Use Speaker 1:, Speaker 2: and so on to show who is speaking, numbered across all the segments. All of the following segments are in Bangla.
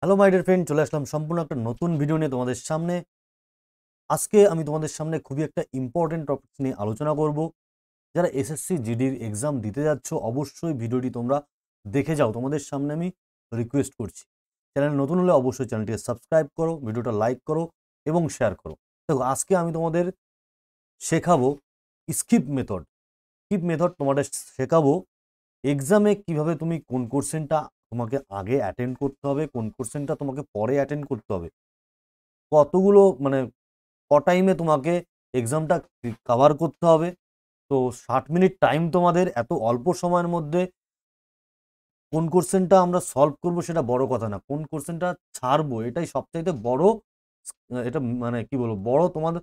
Speaker 1: হ্যালো মাই ডিয়ার ফ্রেন্ড, চলে আসলাম সম্পূর্ণ একটা নতুন ভিডিও নিয়ে তোমাদের সামনে। আজকে আমি তোমাদের সামনে খুবই একটা ইম্পর্টেন্ট টপিক নিয়ে আলোচনা করব। যারা এসএসসি জিডির এক্সাম দিতে যাচ্ছ, অবশ্যই ভিডিওটি তোমরা দেখে যাও, তোমাদের সামনে আমি রিকোয়েস্ট করছি। চ্যানেল নতুন হলে অবশ্যই চ্যানেলটিকে সাবস্ক্রাইব করো, ভিডিওটা লাইক করো এবং শেয়ার করো। দেখো, আজকে আমি তোমাদের শেখাবো স্কিপ মেথড। স্কিপ মেথড তোমাদের শেখাবো এক্সামে কিভাবে তুমি কোন কোশ্চেনটা তোমাকে আগে অ্যাটেন্ড করতে হবে, কোন কোশ্চেনটা তোমাকে পরে অ্যাটেন্ড করতে হবে, কতগুলো মানে টাইমে তোমাকে এক্সামটা কভার করতে হবে। তো 60 মিনিট টাইম তোমাদের, এত অল্প সময়ের মধ্যে কোন কোশ্চেনটা আমরা সলভ করব সেটা বড় কথা না, কোন কোশ্চেনটা ছাড়বো এটাই সবচাইতে বড়। এটা মানে কি বলবো, বড় তোমাদের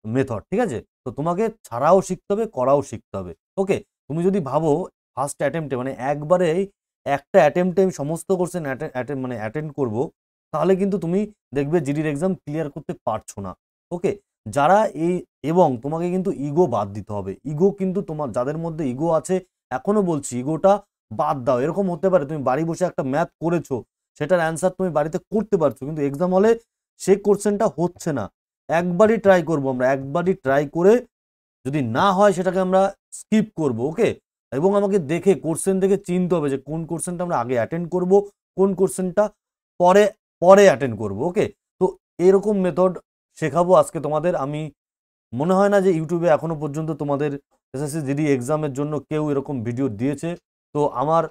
Speaker 1: মেথড। ঠিক আছে, তো তোমাকে ছাড়াও শিখতে হবে, করাও শিখতে হবে। ওকে, তুমি যদি ভাবো ফার্স্ট অ্যাটেম্পটে মানে একবারেই একটা অ্যাটেম্পটে আমি সমস্ত কোশ্চেন মানে অ্যাটেন্ড করব, তাহলে কিন্তু তুমি দেখবে জিডির এক্সাম ক্লিয়ার করতে পারছো না। ওকে, যারা এই এবং তোমাকে কিন্তু ইগো বাদ দিতে হবে। ইগো কিন্তু তোমার যাদের মধ্যে ইগো আছে, এখনো বলছি ইগোটা বাদ দাও। এরকম হতে পারে তুমি বাড়ি বসে একটা ম্যাথ করেছো, সেটার অ্যান্সার তুমি বাড়িতে করতে পারছো, কিন্তু এক্সাম হলে সেই কোশ্চেনটা হচ্ছে না। একবারই ট্রাই করব আমরা, একবারই ট্রাই করে যদি না হয় সেটাকে আমরা স্কিপ করব। ওকে, এবং আমাকে দেখে কোশ্চেন দেখে চিনতে হবে যে কোন কোশ্চেনটা আমরা আগে অ্যাটেন্ড করব, কোন কোশ্চেনটা পরে পরে অ্যাটেন্ড করব। ওকে, তো এরকম মেথড শেখাবো আজকে তোমাদের। আমি মনে হয় না যে ইউটিউবে এখনো পর্যন্ত তোমাদের এসএসসি জিডি এক্সামের জন্য কেউ এরকম ভিডিও দিয়েছে। তো আমার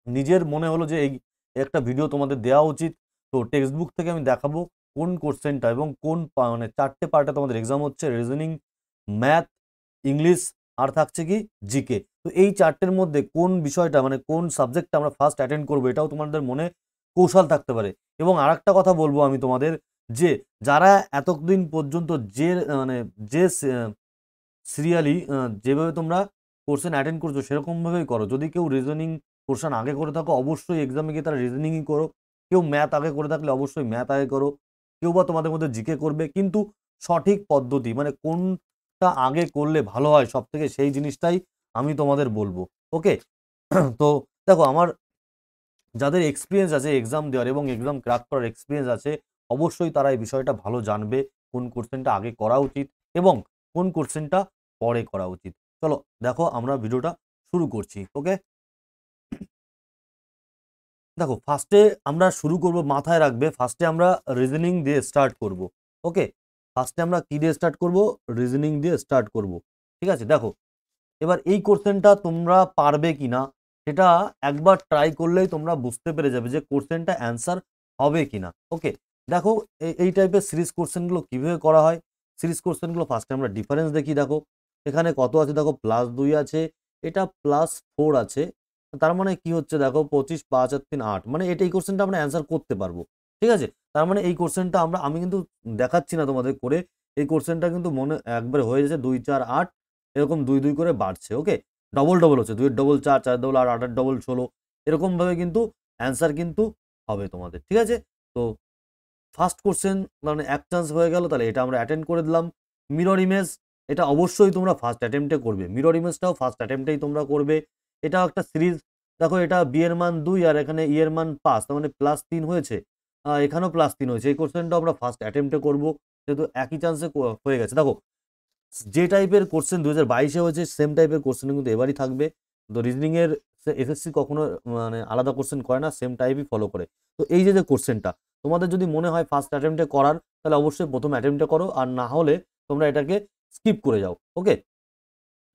Speaker 1: নিজের মনে হলো যে এই একটা ভিডিও তোমাদের দেওয়া উচিত। তো টেক্সট বুক থেকে আমি দেখাবো কোন কোশ্চেনটা এবং কোন মানে 4টে পার্টে তোমাদের এক্সাম হচ্ছে: রিজনিং, ম্যাথ, ইংলিশ আর থাকছে কি জিকে। তো এই 4টের মধ্যে কোন বিষয়টা মানে কোন সাবজেক্টটা আমরা ফার্স্ট অ্যাটেন্ড করবো, এটাও তোমাদের মনে কৌশল থাকতে পারে। এবং আরেকটা কথা বলবো আমি তোমাদের, যে যারা এতদিন পর্যন্ত যে মানে যে সিরিয়ালি যেভাবে তোমরা কোশ্চেন অ্যাটেন্ড করছো সেরকমভাবেই করো। যদি কেউ রিজনিং পোর্শন আগে করে থাকো, অবশ্যই এক্সামে গিয়ে তারা রিজনিংই করো। কেউ ম্যাথ আগে করে থাকলে অবশ্যই ম্যাথ আগে করো। কেউ বা তোমাদের মধ্যে জিকে করবে, কিন্তু সঠিক পদ্ধতি মানে কোনটা আগে করলে ভালো হয় সব থেকে, সেই জিনিসটাই আমি তোমাদের বলবো। ওকে, তো দেখো, আমার যাদের এক্সপিরিয়েন্স আছে এক্সাম দেওয়ার এবং এক্সাম ক্র্যাক করার এক্সপিরিয়েন্স আছে, অবশ্যই তারা এই বিষয়টা ভালো জানবে কোন কোশ্চেনটা আগে করা উচিত এবং কোন কোশ্চেনটা পরে করা উচিত। চলো দেখো, আমরা ভিডিওটা শুরু করছি। ওকে, দেখো, ফার্স্টে আমরা শুরু করব, মাথায় রাখবে ফার্স্টে আমরা রিজনিং দিয়ে স্টার্ট করব। ওকে, ফার্স্টে আমরা কি দিয়ে স্টার্ট করব? রিজনিং দিয়ে স্টার্ট করব। ঠিক আছে, দেখো, এবার এই কোশ্চেনটা তোমরা পারবে কিনা সেটা একবার ট্রাই করলেই তোমরা বুঝতে পেরে যাবে যে কোশ্চেনটা অ্যান্সার হবে কিনা। ওকে, দেখো, এই টাইপের সিরিজ কোশ্চেনগুলো কিভাবে করা হয়। সিরিজ কোশ্চেনগুলো ফার্স্টে আমরা ডিফারেন্স দেখি। দেখো, এখানে কত আছে, দেখো +2 আছে, এটা +4 আছে। তার মানে কি হচ্ছে, দেখো 25, 5 আর 3 8, মানে এই কোশ্চেনটা আমরা অ্যান্সার করতে পারবো। ঠিক আছে, তার মানে এই কোশ্চেনটা আমি কিন্তু দেখাচ্ছি না তোমাদের করে, এই কোশ্চেনটা কিন্তু মনে একবারে হয়ে যাচ্ছে 2 4 8, এরকম 2 2 করে বাড়ছে। ওকে, ডবল ডবল হচ্ছে, 2 এর ডবল 4, 4 ডবল 8, 8 এর ডবল 16, এরকম ভাবে কিন্তু অ্যান্সার কিন্তু হবে তোমাদের। ঠিক আছে, তো ফার্স্ট কোশ্চেন মানে এক চান্স হয়ে গেল, তাহলে এটা আমরা অ্যাটেন্ড করে দিলাম। মিরর ইমেজ, এটা অবশ্যই তোমরা ফার্স্ট অ্যাটেম্পটে করবে, মিরর ইমেজটাও ফার্স্ট অ্যাটেম্পটেই তোমরা করবে। এটাও একটা সিরিজ। দেখো, এটা বি এর মান 2 আর এখানে ই এর মান 5, তার মানে +3 হয়েছে, এখানেও +3 হয়েছে। এই কোশ্চেনটাও আমরা ফার্স্ট অ্যাটেম্পটে করবো, যেহেতু একই চান্সে হয়ে গেছে। দেখো, যে টাইপের কোশ্চেন 2022-এ হয়েছে সেম টাইপের কোশ্চেন কিন্তু এবারই থাকবে। তো রিজনিং এর এসএসসি কখনো মানে আলাদা কোশ্চেন করে না, সেম টাইপই ফলো করে। তো এই যে যে কোশ্চেনটা তোমাদের যদি মনে হয় ফার্স্ট অ্যাটেম্পটে করার, তাহলে অবশ্যই প্রথম অ্যাটেম্পটে করো, আর না হলে তোমরা এটাকে স্কিপ করে যাও। ওকে,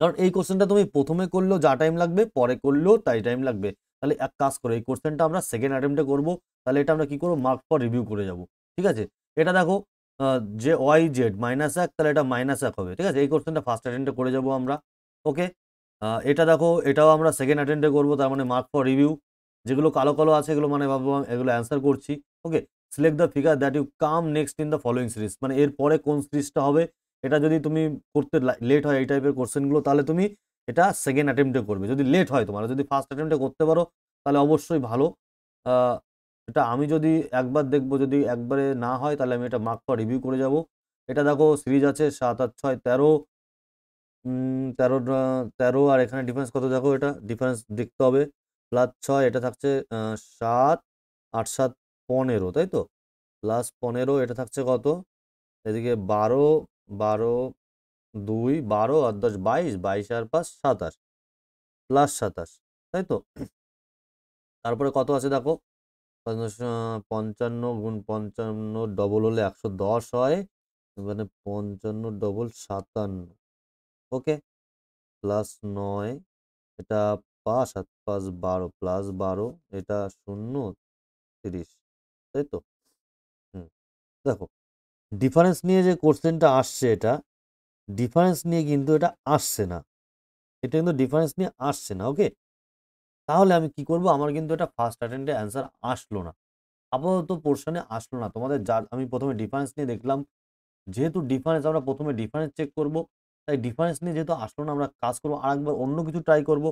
Speaker 1: কারণ এই কোশ্চেনটা তুমি প্রথমে করলেও যা টাইম লাগবে, পরে করলেও তাই টাইম লাগবে। তাহলে এক কাজ করো, এই কোশ্চেনটা আমরা সেকেন্ড অ্যাটেম্পটে করবো। তাহলে এটা আমরা কি করবো, মার্ক ফর রিভিউ করে যাব। ঠিক আছে, এটা দেখো, যে ওয়াই জেড -1, তাহলে এটা -1 হবে। ঠিক আছে, এই কোশ্চেনটা ফার্স্ট অ্যাটেম্পটে করে যাব আমরা। ওকে, এটা দেখো, এটাও আমরা সেকেন্ড অ্যাটেম্পটে করবো, তার মানে মার্ক ফর রিভিউ। যেগুলো কালো কালো আছে এগুলো মানে ভাববো এগুলো অ্যান্সার করছি। Okay, select the figure that you come next in the following series, মানে এর পরে কোন সিরিজটা হবে। এটা যদি তুমি করতে লেট হয় এই টাইপের কোশ্চেনগুলো, তাহলে তুমি এটা সেকেন্ড অ্যাটেম্পটে করবে। যদি লেট হয় তোমার, যদি ফার্স্ট অ্যাটেম্পটে করতে পারো তাহলে অবশ্যই ভালো। আহ, এটা আমি যদি একবার দেখবো, যদি একবারে না হয় তাহলে আমি এটা মার্ক ফর রিভিউ করে যাব। এটা দেখো, সিরিজ আছে 7 আর 6 13, 13 13, আর এখানে ডিফারেন্স কত দেখো, এটা ডিফারেন্স দেখতে হবে। +6, এটা থাকছে 7, 8 7 15, তাই তো? প্লাস 15, এটা থাকছে কত? এদিকে 12 12 2 12 আর 10 22, 22 আর 5 27 প্লাস 27, তাই তো? তারপরে কত আছে দেখো, 55 গুণ 55 ডবল হলে 110 হয়, মানে 55 ডবল 57, ওকে, প্লাস 9, এটা 5 আর 5 12 প্লাস 12, এটা 0 30, তাই তো? হুম, দেখো ডিফারেন্স নিয়ে যে কোশ্চেনটা আসছে, এটা ডিফারেন্স নিয়ে কিন্তু এটা আসছে না, এটা কিন্তু ডিফারেন্স নিয়ে আসছে না, ওকে। তাহলে আমি কি করব, আমার কিন্তু এটা ফার্স্ট অ্যাটেম্পটে অ্যান্সার আসলো না, আপাতত পোর্শনে আসলো না তোমাদের। যার আমি প্রথমে ডিফারেন্স নিয়ে দেখলাম, যেহেতু ডিফারেন্স আমরা প্রথমে ডিফারেন্স চেক করব, তাই ডিফারেন্স নিয়ে যেহেতু আসলো না, আমরা কাজ করবো আরেকবার অন্য কিছু ট্রাই করব।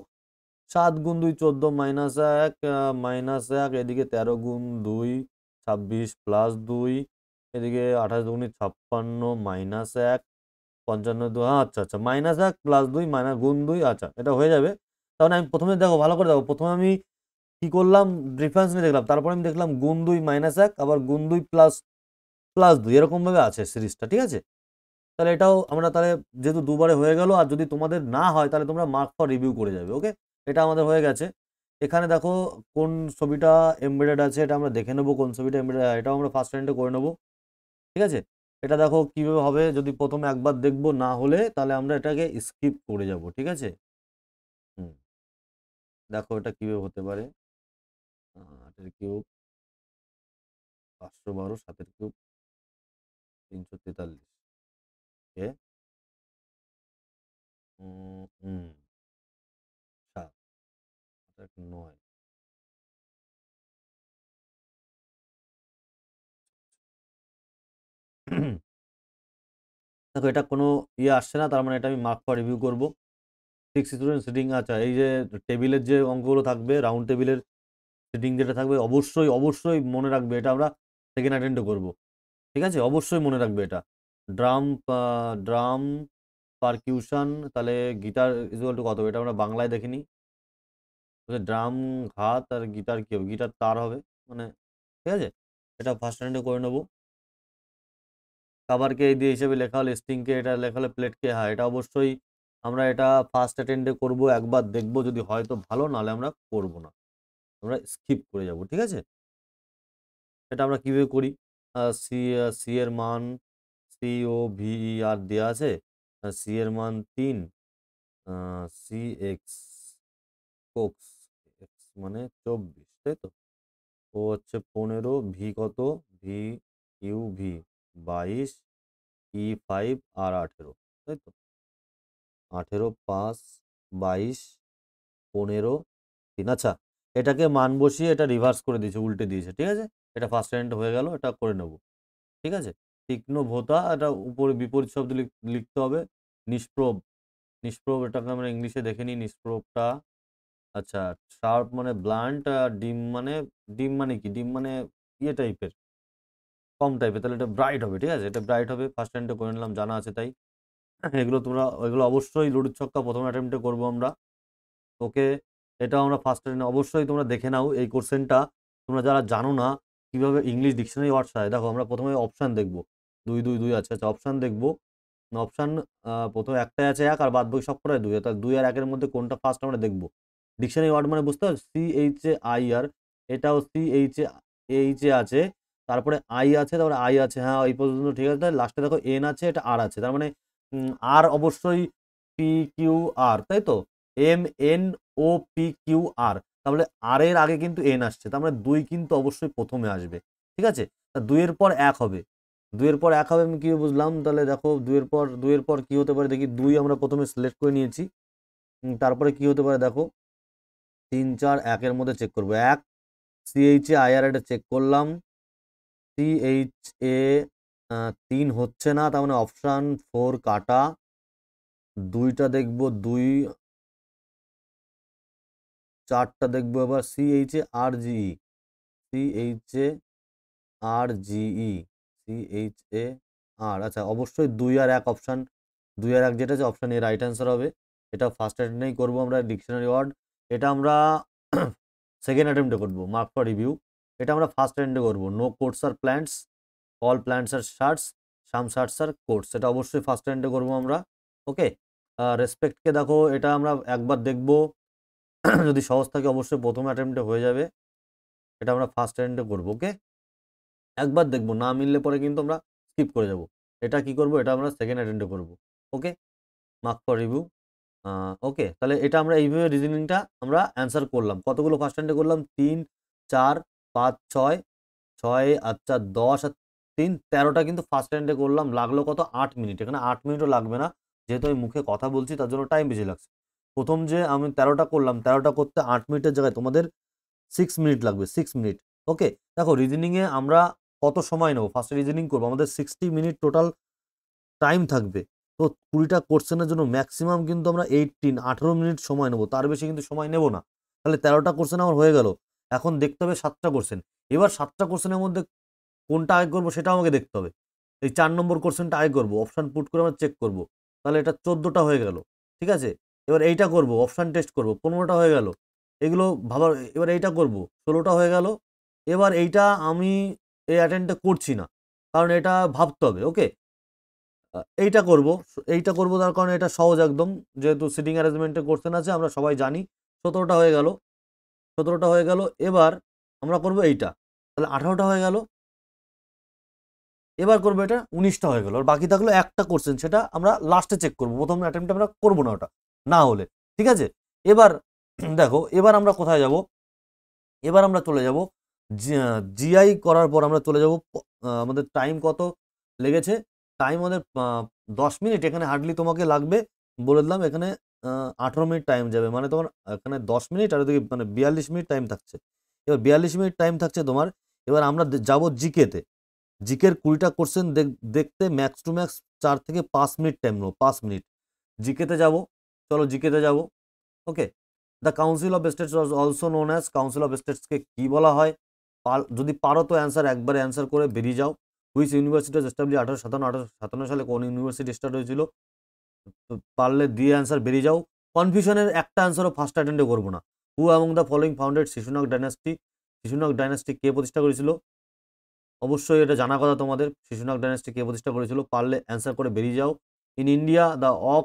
Speaker 1: 7 গুণ 2 14 মাইনাস 1 মাইনাস 1, এদিকে 13 গুণ 2 26 প্লাস 2, এদিকে 28 দুগুণে 56 মাইনাস 1 55 2, আচ্ছা আচ্ছা, মাইনাস 1 প্লাস 2 মাইনাস গুণ 2, আচ্ছা এটা হয়ে যাবে। তাহলে আমি প্রথমে দেখো, ভালো করে দেখো, প্রথমে আমি কি করলাম, ডিফারেন্স নিয়ে দেখলাম, তারপরে আমি দেখলাম গুণ 2 মাইনাস 1, আবার গুণ 2 প্লাস প্লাস 2, এরকমভাবে আছে সিরিজটা, ঠিক আছে? তাহলে এটাও আমরা তাহলে যেহেতু দুবারে হয়ে গেল, আর যদি তোমাদের না হয় তাহলে তোমরা মার্ক ফর রিভিউ করে যাবে, ওকে। এটা আমাদের হয়ে গেছে। এখানে দেখো কোন ছবিটা এমবেডেড আছে, এটা আমরা দেখে নেবো কোন ছবিটা এমবেডেড, এটাও আমরা ফার্স্ট টাইমে করে নেবো, ঠিক আছে? এটা দেখো কিভাবে হবে, যদি প্রথমে একবার দেখবো, না হলে তাহলে আমরা এটাকে স্কিপ করে যাব, ঠিক আছে? হুম, দেখো এটা কিভাবে হতে পারে। 8 এর কিউব 512, 7 এর কিউব 343, এ হুম 7 9, দেখো এটা কোনো ইয়ে আসছে না, তার মানে এটা আমি মার্ক ফর রিভিউ করবো। 6 স্টুডেন্ট সিটিং, আচ্ছা এই যে টেবিলের যে অঙ্কগুলো থাকবে, রাউন্ড টেবিলের সিটিং যেটা থাকবে, অবশ্যই অবশ্যই মনে রাখবে, এটা আমরা সেকেন্ড অ্যাটেম্পটে করবো, ঠিক আছে? অবশ্যই মনে রাখবে এটা। ড্রাম ড্রাম পারকিউশন, তাহলে গিটার ইজুয়াল টু কত হবে, এটা আমরা বাংলায় দেখিনি। ড্রাম ঘাত আর গিটার কি হবে, গিটার তার হবে, মানে ঠিক আছে, এটা ফার্স্ট অ্যাটেম্পটে করে নেবো। কাভারকে এই দিয়ে হিসেবে লেখা হলে, স্ট্রিংকে এটা লেখা হলে, প্লেটকে, হ্যাঁ এটা অবশ্যই আমরা এটা ফার্স্ট অ্যাটেম্পটে করবো, একবার দেখবো, যদি হয় তো ভালো, নাহলে আমরা করবো না, আমরা স্কিপ করে যাব, ঠিক আছে? এটা আমরা কিভাবে করি, সি সি এর মান, সি ও ভি আর দেওয়া আছে, সি এর মান 3, সি এক্স কোক্স, এক্স মানে 24, তাই তো? ও হচ্ছে 15, ভি কত, ভি ইউ ভি 22, ই 5 আর 18, তাই তো? 18 5 22 15 3, আচ্ছা এটাকে মান বসিয়ে এটা রিভার্স করে দিয়েছে, উল্টে দিয়েছে, ঠিক আছে? এটা ফার্স্ট হ্যান্ড হয়ে গেল, এটা করে নেব, ঠিক আছে? তীক্ষ্ণ ভোঁতা, এটা উপরে বিপরীত শব্দ লিখতে হবে। নিষ্প্রভ, নিষ্প্রভ এটাকে আমরা ইংলিশে দেখে নিই, নিষ্প্রভটা, আচ্ছা। শার্প মানে ব্লান্ট, ডিম মানে, ডিম মানে কি, ডিম মানে ইয়ে টাইপের, কম টাইপের, তাহলে এটা ব্রাইট হবে, ঠিক আছে? এটা ব্রাইট হবে, ফার্স্ট হ্যান্ডে করে নিলাম, জানা আছে তাই। এগুলো তোমরা, এগুলো অবশ্যই লুডুর ছক্কা প্রথম অ্যাটেম্পটে করবো আমরা, ওকে। এটা আমরা ফার্স্ট অ্যাটেম্পটে, অবশ্যই তোমরা দেখে নাও এই কোশ্চেনটা, তোমরা যারা জানো না কিভাবে ইংলিশ ডিকশনারি ওয়ার্ড হয়, দেখো আমরা প্রথমে অপশান দেখবো, 2 2 2 আছে, আচ্ছা অপশান দেখবো। অপশান প্রথমে একটাই আছে 1, আর বাদ বাকি সব কটাই 2, অর্থাৎ 2 আর 1 এর মধ্যে কোনটা ফার্স্ট আমরা দেখবো। ডিকশনারি ওয়ার্ড মানে বুঝতে পারছো, CHAIR, এটাও CHA আছে, তারপরে আই আছে, তারপরে আই আছে, হ্যাঁ এই পর্যন্ত ঠিক আছে। লাস্টে দেখো এন আছে, এটা আর আছে, তার মানে আর অবশ্যই PQR, তাই তো? MNOPQR, তাহলে আর এর আগে কিন্তু এন আসছে, তার মানে 2 কিন্তু অবশ্যই প্রথমে আসবে, ঠিক আছে? 2 এর পর 1 হবে, 2 এর পর 1 হবে, আমি কি বুঝলাম, তাহলে দেখো 2 এর পর কি হতে পারে দেখি, 2 আমরা প্রথমে সিলেক্ট করে নিয়েছি, তারপরে কি হতে পারে দেখো, 3 4 1 এর মধ্যে চেক করবো, 1 CHAIR, এটা চেক করলাম, CHA 3 হচ্ছে না, তার মানে অপশান 4 কাটা, 2টা দেখবো, 2 4টা দেখবো, এবার CHARGE, CHARGE, CHAR, আচ্ছা অবশ্যই 2 আর 1 অপশান, 2 আর 1 যেটা আছে অপশান এ রাইট অ্যান্সার হবে। এটা ফার্স্ট অ্যাটেম্পটেই করবো আমরা ডিকশনারি ওয়ার্ড, এটা আমরা সেকেন্ড অ্যাটেম্পটে করবো, মার্ক ফর রিভিউ। এটা আমরা ফার্স্ট হ্যান্ডে করবো। নো কোটস আর প্ল্যান্টস, অল প্ল্যান্টস আর শার্টস, সাম শার্টস আর কোটস, এটা অবশ্যই ফার্স্ট হ্যান্ডে করবো আমরা। ওকে, রেসপেক্টকে দেখো, এটা আমরা একবার দেখবো যদি সহজ থাকে অবশ্যই প্রথম অ্যাটেম্পটে হয়ে যাবে, এটা আমরা ফার্স্ট হ্যান্ডে করবো। ওকে, একবার দেখবো, না মিললে পরে কিন্তু আমরা স্কিপ করে যাব। এটা কি করব, এটা আমরা সেকেন্ড অ্যাটেম্পটে করবো। ওকে, মার্ক ফর রিভিউ। ওকে, তাহলে এটা আমরা এইভাবে রিজনিংটা আমরা অ্যান্সার করলাম। কতগুলো ফার্স্ট হ্যান্ডে করলাম, 3 4 5 6 6, আচ্ছা 10 আর 3 13টা কিন্তু ফার্স্ট হ্যান্ডে করলাম। লাগলো কত, 8 মিনিট। এখানে 8 মিনিটও লাগবে না, যেহেতু আমি মুখে কথা বলছি তার জন্য টাইম বেশি লাগছে। প্রথম যে আমি 13টা করলাম, 13টা করতে 8 মিনিটের জায়গায় তোমাদের 6 মিনিট লাগবে, 6 মিনিট। ওকে, দেখো রিজনিংয়ে আমরা কত সময় নেবো, ফার্স্টে রিজনিং করবো, আমাদের 60 মিনিট টোটাল টাইম থাকবে। তো 20টা কোশ্চেনের জন্য ম্যাক্সিমাম কিন্তু আমরা 18 মিনিট সময় নেবো, তার বেশি কিন্তু সময় নেব না। তাহলে 13টা কোশ্চেন আমার হয়ে গেল। এখন দেখতে হবে 7টা কোশ্চেন। এবার 7টা কোশ্চেনের মধ্যে কোনটা আগে করবো সেটা আমাকে দেখতে হবে। এই 4 নম্বর কোশ্চেনটা আগে করবো, অপশান পুট করে আমরা চেক করবো। তাহলে এটা 14টা হয়ে গেল, ঠিক আছে। এবার এইটা করবো, অপশান টেস্ট করবো, 15টা হয়ে গেল। এগুলো ভাবার, এবার এইটা করবো, 16টা হয়ে গেল। এবার এইটা আমি এই অ্যাটেন্ডটা করছি না, কারণ এটা ভাবতে হবে। ওকে, এইটা করব, এইটা করব তার কারণে এটা সহজ একদম, যেহেতু সিটিং অ্যারেঞ্জমেন্টের কোশ্চেন আছে আমরা সবাই জানি। 17টা হয়ে গেল, 17টা হয়ে গেল। এবার আমরা করব এইটা, তাহলে 18টা হয়ে গেল। এবার করবো এটা, 19টা হয়ে গেল। আর বাকি থাকলো একটা কোশ্চেন, সেটা আমরা লাস্টে চেক করবো, প্রথম অ্যাটেম্পটে আমরা করবো না ওটা, না হলে। ঠিক আছে, এবার দেখো, এবার আমরা কোথায় যাব, এবার আমরা চলে যাব জিআই করার পর আমরা চলে যাব। আমাদের টাইম কত লেগেছে, টাইম আমাদের 10 মিনিট। এখানে হার্ডলি তোমাকে লাগবে, বলে দিলাম, এখানে 18 মিনিট টাইম যাবে, মানে তোমার এখানে 10 মিনিট আর ওদিকে মানে 42 মিনিট টাইম থাকছে। এবার 42 মিনিট টাইম থাকছে তোমার। এবার আমরা যাব জিকেতে। জিকের 20টা কোশ্চেন দেখতে ম্যাক্স টু ম্যাক্স 4 থেকে 5 মিনিট টাইম নেবো, 5 মিনিট। জিকেতে যাব, চলো জিকেতে যাব। Okay, the council of states also known as, council of স্টেটসকে কি বলা হয়, যদি পারো তো অ্যান্সার একবারে অ্যান্সার করে বেরিয়ে যাও। হুইচ ইউনিভার্সিটি ওয়াজ এস্টাবলিশড 1857 সালে কোন ইউনিভার্সিটি স্টার্ট হয়েছিল, পারলে দিয়ে অ্যান্সার বেরিয়ে যাও। কনফিউশনের একটা অ্যান্সারও ফার্স্ট অ্যাটেন্ডে করবো না। Who among the following founded Shishunaga dynasty, Shishunaga dynasty কে প্রতিষ্ঠা করেছিল, অবশ্যই এটা জানা কথা তোমাদের, শিশুনাগ ডাইনাস্টি কে প্রতিষ্ঠা করেছিল, পারলে অ্যান্সার করে বেরিয়ে যাও। In India the of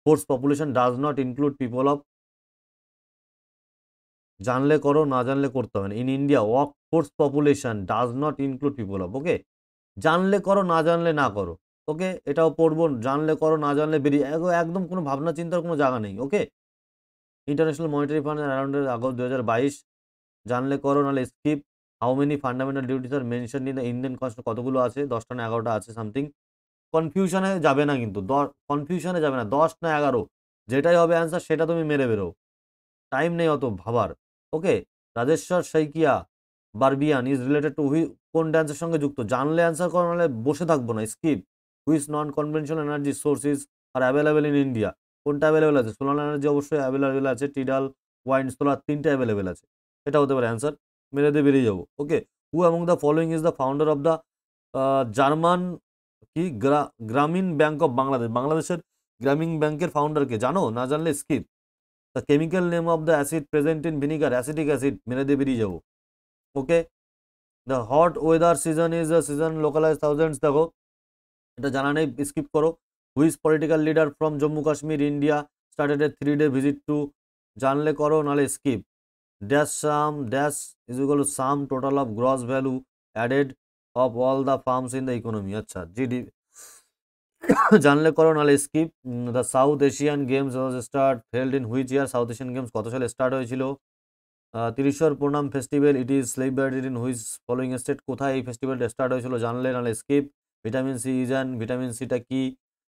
Speaker 1: force population does not include people of, জানলে করো, না জানলে করতে হবে না। In India work force population does not include people of, okay, জানলে করো, না জানলে না করো। ওকে, এটাও পড়বো, জানলে করো, না জানলে বেরিয়ে, একদম কোনো ভাবনা চিন্তার কোনো জায়গা নেই। Okay, international monetary fund around August 2022, জানলে করো, নাহলে skip. How many fundamental duties are mentioned in the Indian constitution, কতগুলো আছে, 10টা না 11টা আছে সামথিং। কনফিউশনে যাবে না কিন্তু, কনফিউশনে যাবে না, 10 না 11, যেটাই হবে অ্যান্সার সেটা তুমি মেরে বেরো, টাইম নেই অত ভাবার। ওকে, রাজেশ্বর শইকিয়া বারবিয়ান ইজ রিলেটেড টু কোন ড্যান্সের সঙ্গে যুক্ত, জানলে অ্যান্সার করো, নাহলে বসে থাকবো না, skip. Which non conventional energy sources are available in India, কোনটা অ্যাভেলেবেল আছে, সোলার এনার্জি অবশ্যই অ্যাভেলেবেল আছে, টিডাল, ওয়াইন্ড, সোলার, তিনটে অ্যাভেলেবেল আছে, এটা হতে পারে অ্যান্সার, মেরে দিয়ে বেরিয়ে যাবো। Okay, who among the following is the founder of the German কি গ্রামীণ ব্যাংক অফ বাংলাদেশ, বাংলাদেশের গ্রামীণ ব্যাংকের ফাউন্ডারকে জানো, না জানলে skip. The chemical name of the acid present in vinegar, acetic acid, মেরে দিয়ে বেরিয়ে যাবো। Okay, the hot weather season is the season localize thousands, দেখো এটা জানা নেই, স্কিপ করো। Which political leader from Jammu Kashmir India started a 3-day visit to, জানলে করো, নাহলে skip. Dash sum dash is equal to sum total of gross value added of all the firms in the economy, আচ্ছা জিডি, জানলে করো, নাহলে skip. The South Asian Games was start held in which year, South Asian Games কত সালে স্টার্ট হয়েছিল। তিরিশর প্রণাম festival it is celebrated in which following state, কোথায় এই ফেস্টিভ্যালটা স্টার্ট হয়েছিল, জানলে, নাহলে skip. Vitamin C is an, vitamin সিটা কি,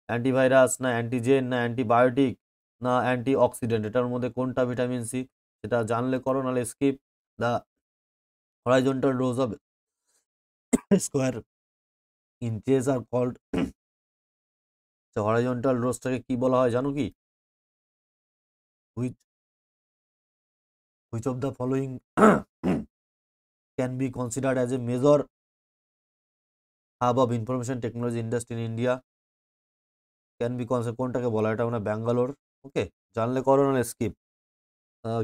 Speaker 1: অ্যান্টিভাইরাস না অ্যান্টিজেন না অ্যান্টিবায়োটিক না অ্যান্টি অক্সিডেন্ট, এটার মধ্যে কোনটা ভিটামিন সি, সেটা জানলে করো, নাহলে skip. The horizontal rows of square inches are called, horizontal রোজটাকে কি বলা হয় জানো কি, which which of the following can be considered as a major hub of information technology industry in India, can be considered, কোনটাকে বলা, এটা মানে ব্যাঙ্গালোর। ওকে, জানলে করো, নাহলে স্কিপ।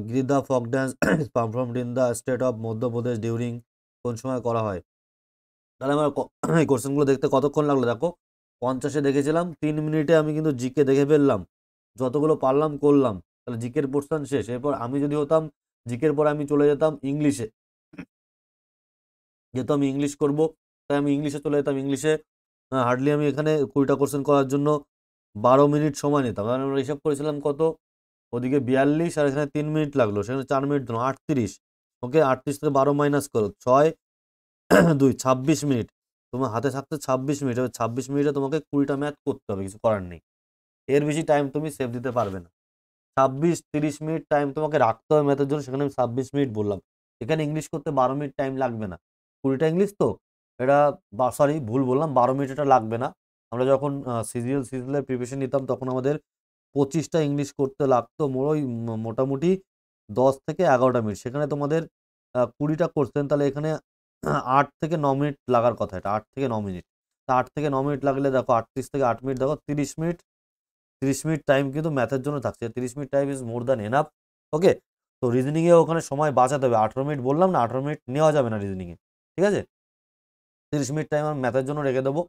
Speaker 1: গিরিধা folk dance is performed in the state of Madhya Pradesh during, কোন সময় করা হয়। তাহলে আমার এই কোশ্চেনগুলো দেখতে কতক্ষণ লাগলো দেখো, 50-এ দেখেছিলাম, 3 মিনিটে আমি কিন্তু জিকে দেখে ফেললাম, যতগুলো পারলাম করলাম। তাহলে জিকের পোর্শন শেষ। এরপর আমি যদি হতাম জিকের পর আমি চলে যেতাম ইংলিশে, যেহেতু আমি ইংলিশ করব তাই আমি ইংলিশে চলে যেতাম। ইংলিশে হার্ডলি আমি এখানে 20টা কোশ্চেন করার জন্য 12 মিনিট সময় নিতাম। কারণ আমরা হিসাব করেছিলাম কত, ওদিকে 42 আর এখানে 3 মিনিট লাগলো, সেখানে 4 মিনিট দিলাম, 38। ওকে, 38 থেকে 12 মাইনাস করো, 6 2 26 মিনিট। তোমার হাতে থাকতে 26 মিনিট, এবার 26 মিনিটে তোমাকে 20টা ম্যাথ করতে হবে, কিছু করার নেই। এর বেশি টাইম তুমি সেভ দিতে পারবে না। 26-30 মিনিট টাইম তোমাকে রাখতে হবে ম্যাথের জন্য, সেখানে আমি 26 মিনিট বললাম। এখানে ইংলিশ করতে 12 মিনিট টাইম লাগবে না, 20টা ইংলিশ তো, এটা সরি ভুল বললাম, 12 মিনিট এটা লাগবে না। আমরা যখন সিজিএলের প্রিপারেশন নিতাম তখন আমাদের 25টা ইংলিশ করতে লাগতো মোটামুটি 10 থেকে 11টা মিনিট। সেখানে তোমাদের 20টা কোশ্চেন, তাহলে এখানে 8 থেকে 9 মিনিট লাগার কথা, এটা 8 থেকে 9 মিনিট। তা 8 থেকে 9 মিনিট লাগলে দেখো 38 থেকে 8 মিনিট, দেখো 30 মিনিট। 30 মিনিট টাইম কিন্তু ম্যাথের জন্য থাকছে, 30 minute time is more than enough. Okay, তো রিজনিংয়ে ওখানে সময় বাঁচাতে হবে, 18 মিনিট বললাম না, 18 মিনিট নেওয়া যাবে না রিজনিংয়ে, ঠিক আছে। 30 মিনিট টাইম আমি ম্যাথের জন্য রেখে দেবো।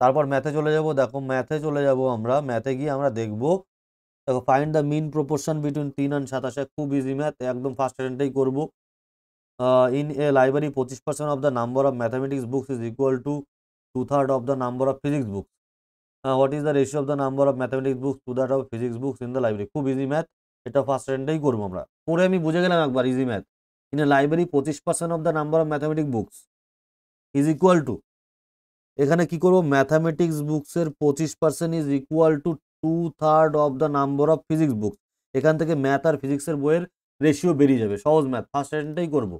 Speaker 1: তারপর ম্যাথে চলে যাব, দেখো ম্যাথে চলে যাব আমরা, ম্যাথে গিয়ে আমরা দেখবো, দেখো find the mean proportion between 3 আর 27। খুব ইজি ম্যাথ, একদম ফার্স্ট অ্যাটেম্পটেই করবো। In a library 25% of the number of mathematics books is equal to 2/3 of the number of physics books. What is the ratio of the number of mathematics books to that of physics books in the library. খুব ইজি ম্যাথ, এটা ফার্স্ট অ্যাটেম্পটেই করবো আমরা। পরে আমি বুঝে গেলাম একবার, easy math. In a library 25% of the number of mathematics books is equal to, এখানে কি করবো, ম্যাথামেটিক্স বুকসের 25% is equal to 2/3 of the number of physics books. এখান থেকে ম্যাথ আর ফিজিক্সের বইয়ের রেশিও বেরিয়ে যাবে, সহজ ম্যাথ, ফার্স্ট অ্যাটেম্পটেই করবো।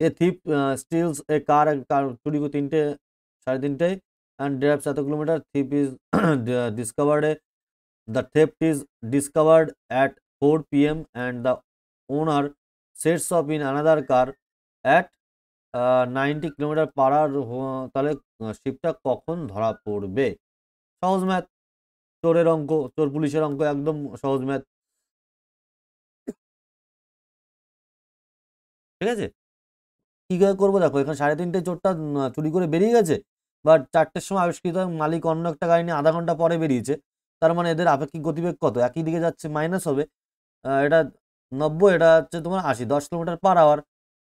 Speaker 1: এ থিপ স্টিলস এ কার, চুরি করে 3টে 3:30 অ্যান্ড ড্রাইভস এত kilometre. Thief is discovered the theft is discovered at 4 PM and the owner sets off in another car at 90 kilometre per hour. তাহলে শিপটা কখন ধরা পড়বে? সহজ ম্যাথ, চোরের অঙ্ক, চোর পুলিশের অঙ্ক, একদম সহজ ম্যাথ, ঠিক আছে। কি করে করবো, দেখো এখানে 3:30 চোরটা চুরি করে বেরিয়ে গেছে, বাট 4টের সময় আবিষ্কৃত হয়, মালিক অন্য একটা গাড়ি নিয়ে আধা ঘন্টা পরে বেরিয়েছে। তার মানে এদের আপেক্ষিক গতিবেগ কত, একই দিকে যাচ্ছে, মাইনাস হবে। এটা 90, এটা হচ্ছে তোমার 80, 10 কিলোমিটার পার আওয়ার।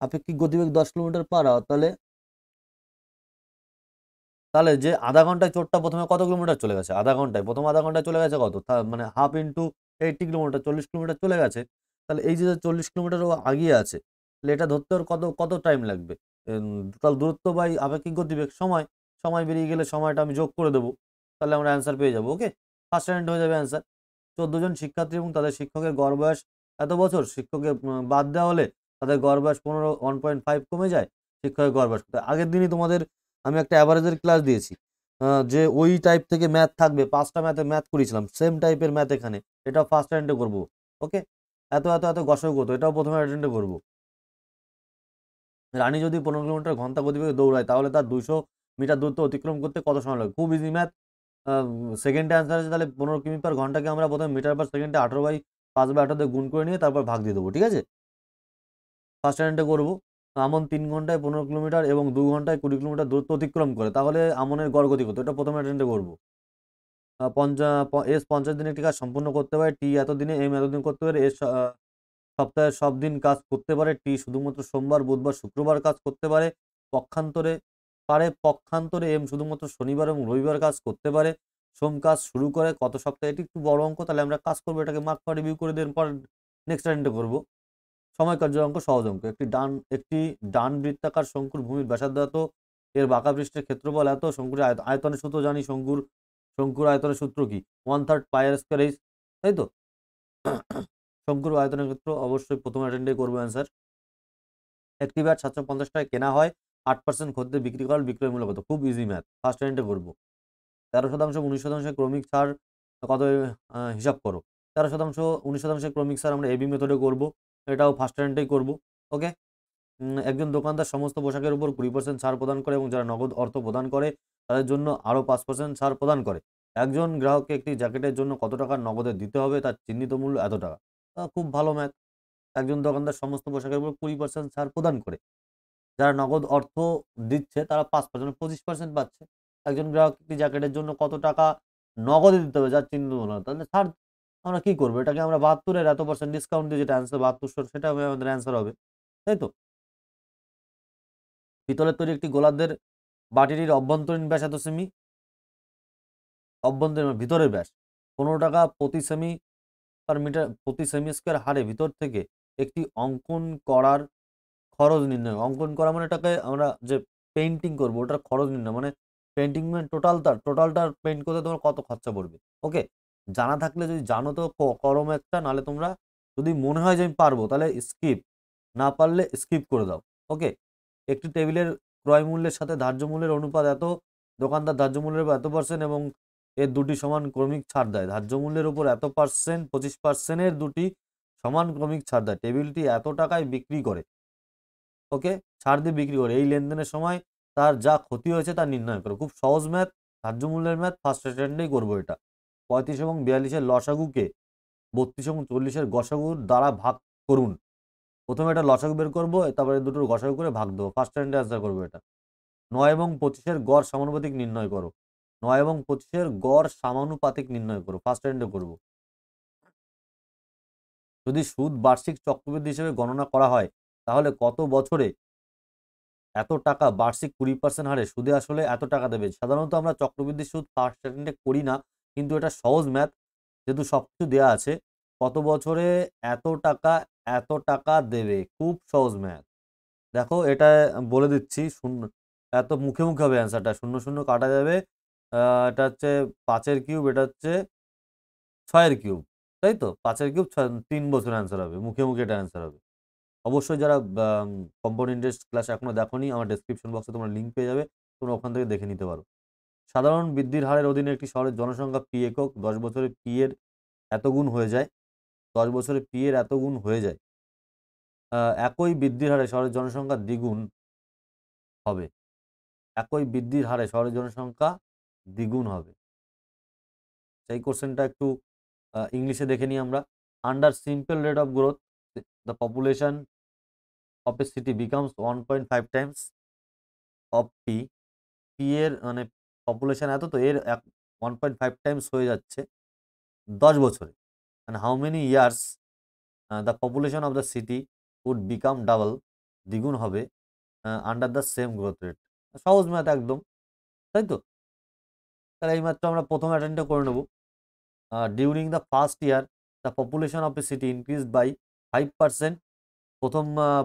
Speaker 1: আপেক্ষিক গতিবেগ 10 কিলোমিটার পার আওয়ার। তাহলে তাহলে যে আধা ঘন্টায় চোরটা প্রথমে কত কিলোমিটার চলে গেছে, আধা ঘন্টায়, প্রথম আধা ঘন্টায় চলে গেছে কত, মানে হাফ ইন্টু 80 কিলোমিটার, 40 কিলোমিটার চলে গেছে। তাহলে এই যে 40 কিলোমিটার ও আগিয়ে আছে, তাহলে এটা ধরতে ওর কত কত টাইম লাগবে, টোটাল দূরত্ব বাই আপেক্ষিক গতিবেগ, সময়, সময় বেরিয়ে গেলে সময়টা আমি যোগ করে দেবো, তাহলে আমরা অ্যান্সার পেয়ে যাবো। ওকে, ফার্স্ট অ্যাটেম্পট হয়ে যাবে অ্যান্সার। 14 জন শিক্ষার্থী এবং তাদের শিক্ষকের গড় বয়স এত বছর, শিক্ষকের বাদ দেওয়া হলে তাদের গড় বয়স 1.5 কমে যায়, শিক্ষকের গড় বয়স কত? আগের দিনই তোমাদের আমি একটা অ্যাভারেজের ক্লাস দিয়েছি, যে ওই টাইপ থেকে ম্যাথ থাকবে, 5টা ম্যাথে ম্যাথ করেছিলাম, সেম টাইপের ম্যাথ এখানে, এটাও ফার্স্ট অ্যাটেম্পটে করবো। ওকে, এত এত এত গসক কত, এটাও প্রথমে অ্যাটেম্পটে করবো। রানী যদি 15 কিলোমিটার ঘন্টা গতিবেগে দৌড়ায়, তাহলে তার 200 মিটার দূরত্ব অতিক্রম করতে কত সময় লাগে? খুব ইজি ম্যাথ। সেকেন্ডে অ্যান্সার আছে, তাহলে 15 কিমি/ঘন্টাকে আমরা প্রথমে মিটার/সেকেন্ডে 18/5/18 দিয়ে গুণ করে নিয়ে তারপর ভাগ দিয়ে দেবো, ঠিক আছে। ফার্স্ট অ্যাটেম্পটে করবো। আমন 3 ঘন্টায় 15 কিলোমিটার এবং 2 ঘন্টায় 20 কিলোমিটার দূরত্ব অতিক্রম করে, তাহলে আমনের গড় গতি কত? এটা প্রথমে অ্যাটেম্পটে করবো। এস 50 দিনে একটি কাজ সম্পূর্ণ করতে পারে, টি এতদিনে, এম এতদিন করতে পারে, এস সপ্তাহের সব দিন কাজ করতে পারে, টি শুধুমাত্র সোমবার, বুধবার, শুক্রবার কাজ করতে পারে, পক্ষান্তরে এম শুধুমাত্র শনিবার এবং রবিবার কাজ করতে পারে। সোম কাজ শুরু করে কত সপ্তাহে? এটি একটু বড় অঙ্ক, তাহলে আমরা কাজ করবো, এটাকে মার্ক করে রিভিউ করে দেন, পর নেক্সট অ্যাটেম্পটে করবো। সময় কার্যের অঙ্ক, সহজ অঙ্ক। একটি ডান বৃত্তাকার শঙ্কুর ভূমির ব্যাসার্ধ এত, এর বাঁকা পৃষ্ঠের ক্ষেত্রফল এত, শঙ্কুর আয়তনের সূত্র জানি, শঙ্কুর আয়তনের সূত্র কি? 1/3 πr²h, তাই তো। শঙ্কুর আয়তনের ক্ষেত্র অবশ্যই প্রথম অ্যাটেন্ডে করবো অ্যান্সার। একটি ব্যাট 750 টাকায় কেনা হয়, 8% খদ্দের বিক্রি করার বিক্রয় মূল্য কত? খুব ইজি ম্যাথ, ফার্স্ট অ্যাটেন্ডে করবো। 13% 19% ক্রমিক ছাড় কত, হিসাব করো। 13% 19% ক্রমিক ছাড় আমরা এবি মেথডে করবো, এটাও ফার্স্ট অ্যাটেন্ডেই করবো। ওকে, একজন দোকানদার সমস্ত পোশাকের উপর 20% ছাড় প্রদান করে এবং যারা নগদ অর্থ প্রদান করে তাদের জন্য আরও 5% ছাড় প্রদান করে। একজন গ্রাহককে একটি জ্যাকেটের জন্য কত টাকা নগদে দিতে হবে, তার চিহ্নিত মূল্য এত টাকা। খুব ভালো ম্যাথ, একজন দোকানদার সমস্ত পোশাকের উপর 20% ছাড় প্রদান করে। যারা নগদ অর্থ দিচ্ছে তারা 5% 25% পাচ্ছে। একজন গ্রাহক একটি জ্যাকেটের জন্য কত টাকা নগদে দিতে হবে যার চিহ্ন না, তাহলে ছাড় আমরা কি করব? এটাকে আমরা 72 এর এত % ডিসকাউন্ট দিয়ে যেটা অ্যান্সার 7200 সেটা হবে আমাদের অ্যান্সার হবে। তাই তো? পিতলের তৈরি একটি গোলার্ধের বাটিটির অভ্যন্তরীণ ব্যাস এত সেমি, অভ্যন্তরীণ মানে ভিতরের ব্যাস 15 টাকা প্রতি সেমি পার মিটার প্রতি সেমি স্কয়ার হারে ভিতর থেকে একটি অঙ্কন করার খরচ নির্ণয়। অঙ্কন করা মানে এটাকে আমরা যে পেইন্টিং করব ওটার খরচ নির্ণয় মানে পেইন্টিং মানে টোটালটা পেইন্ট করতে তোমার কত খরচা পড়বে। ওকে? জানা থাকলে যদি জানো তো করো ম্যাথটা, নাহলে তোমরা যদি মনে হয় যে আমি পারবো তাহলে স্কিপ, না পারলে স্কিপ করে দাও। ওকে? একটি টেবিলের ক্রয় মূল্যের সাথে ধার্য মূল্যের অনুপাত এত, দোকানদার ধার্য মূল্যের উপর এত% এবং এর দুটি সমান ক্রমিক ছাড় দেয়। ধার্য মূল্যের উপর এত% 25% এর দুটি সমান ক্রমিক ছাড় দেয়। টেবিলটি এত টাকায় বিক্রি করে। ওকে? ছাড় দিয়ে বিক্রি করে। এই লেনদেনের সময় তার যা ক্ষতি হয়েছে তা নির্ণয় করো। খুব সহজ ম্যাথ, ধার্য মূল্যের ম্যাথ, ফার্স্ট অ্যাটেম্পটেই করবো এটা। 35 এবং 42 এর লসাগুকে 32 এবং 40 এর গসাগুর দ্বারা ভাগ করুন। প্রথমে এটা লসাগু বের করবো, তারপরে দুটোর গসাগু করে ভাগ দেবো। ফার্স্ট অ্যাটেম্পটে অ্যান্সার করবো এটা। 9 এবং 25 এর গড় সমানুপাতিক নির্ণয় করো। 9 এবং 25 এর গড় সমানুপাতিক নির্ণয় করো। ফার্স্ট অ্যাটেম্পটে করবো। যদি সুদ বার্ষিক চক্রবৃদ্ধি হিসেবে গণনা করা হয় তাহলে কত বছরে এত টাকা বার্ষিক 20% হারে সুদে আসলে এত টাকা দেবে। সাধারণত আমরা চক্রবৃদ্ধি সুদ ফার্স্ট অ্যাটেম্পটে করি না, কিন্তু এটা সহজ ম্যাথ যেহেতু সবকিছু দেওয়া আছে। কত বছরে এত টাকা দেবে, খুব সহজ ম্যাথ। দেখো এটা বলে দিচ্ছি, শূন্য এত মুখে মুখে হবে অ্যান্সারটা, শূন্য শূন্য কাটা যাবে। এটা হচ্ছে 5 এর কিউব, এটা হচ্ছে 6 এর কিউব, তাই তো? 5 এর কিউব 3 বছর অ্যান্সার হবে, মুখে মুখে এটা অ্যান্সার হবে। অবশ্যই যারা কম্পাউন্ড ইন্টারেস্ট ক্লাস এখনো দেখোনি, আমার ডেসক্রিপশন বক্সে তোমরা লিঙ্ক পেয়ে যাবে, তোমরা ওখান থেকে দেখে নিতে পারো। সাধারণ বৃদ্ধির হারের অধীনে একটি শহরের জনসংখ্যা পি একক 10 বছরে পি এর এত গুণ হয়ে যায়। 10 বছরে পি এর এত গুণ হয়ে যায়। একই বৃদ্ধির হারে শহরের জনসংখ্যা দ্বিগুণ হবে। একই বৃদ্ধির হারে শহরের জনসংখ্যা দ্বিগুণ হবে। সেই কোশ্চেনটা একটু ইংলিশে দেখে নিই আমরা। Under simple rate of growth the population of a city becomes 1.5 Times of P. P এর মানে পপুলেশন এত, তো এর 1.5 টাইমস হয়ে যাচ্ছে 10 বছরে। and how many years the population of the city would become double, দ্বিগুণ হবে under the same growth rate. সহজ ম্যাথ একদম, তাই তো? তাহলে এই ম্যাথটা আমরা প্রথম অ্যাটেম্পটে করে নেব। During the first year the population of a city increased by 5%।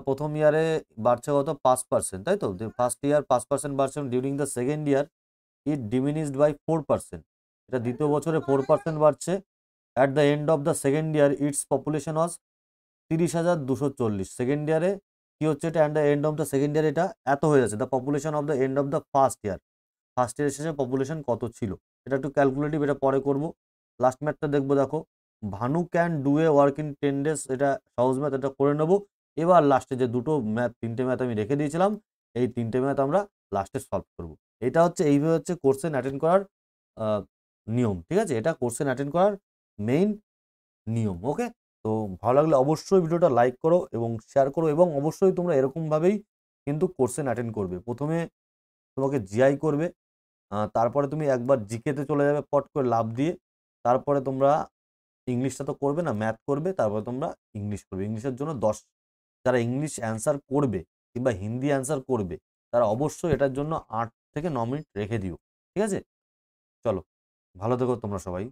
Speaker 1: প্রথম ইয়ারে বাড়ছে কত? 5%, তাই তো? ফার্স্ট ইয়ার 5% বাড়ছে। During the second year it diminished by 4%। এটা দ্বিতীয় বছরে 4% বাড়ছে। At the end of the second year its population was 30,240। Second ইয়ারে কি হচ্ছে? এটা at the end of the second year এটা এত হয়ে যাচ্ছে। The population of the end of the first year, first ইয়ারের শেষে পপুলেশন কত ছিল? এটা একটু ক্যালকুলেটিভ, এটা পরে করব। লাস্ট ম্যাথটা দেখবো। দেখো, Bhanu can do a work in 10 days, এটা সহজ ম্যাথ, এটা করে নেব। এবার লাস্টে যে দুটো ম্যাথ, 3টে ম্যাথ আমি রেখে দিয়েছিলাম, এই 3টে ম্যাথ আমরা লাস্টে সলভ করব। এটা হচ্ছে এইভাবে হচ্ছে কোশ্চেন অ্যাটেন্ড করার নিয়ম, ঠিক আছে? এটা কোশ্চেন অ্যাটেন্ড করার মেইন নিয়ম। ওকে? তো ভালো লাগলে অবশ্যই ভিডিওটা লাইক করো এবং শেয়ার করো, এবং অবশ্যই তোমরা এরকমভাবেই কিন্তু কোশ্চেন অ্যাটেন্ড করবে। প্রথমে তোমাকে জিআই করবে, তারপরে তুমি একবার জিকেতে চলে যাবে পট করে লাফ দিয়ে। তারপরে তোমরা ইংলিশটা তো করবে না, ম্যাথ করবে, তারপরে তোমরা ইংলিশ করবে। ইংলিশের জন্য 10 যারা ইংলিশ অ্যান্সার করবে কিংবা হিন্দি অ্যান্সার করবে তারা অবশ্যই এটার জন্য 8 থেকে 9 মিনিট রেখে দিও, ঠিক আছে? চলো, ভালো থেকো তোমরা সবাই।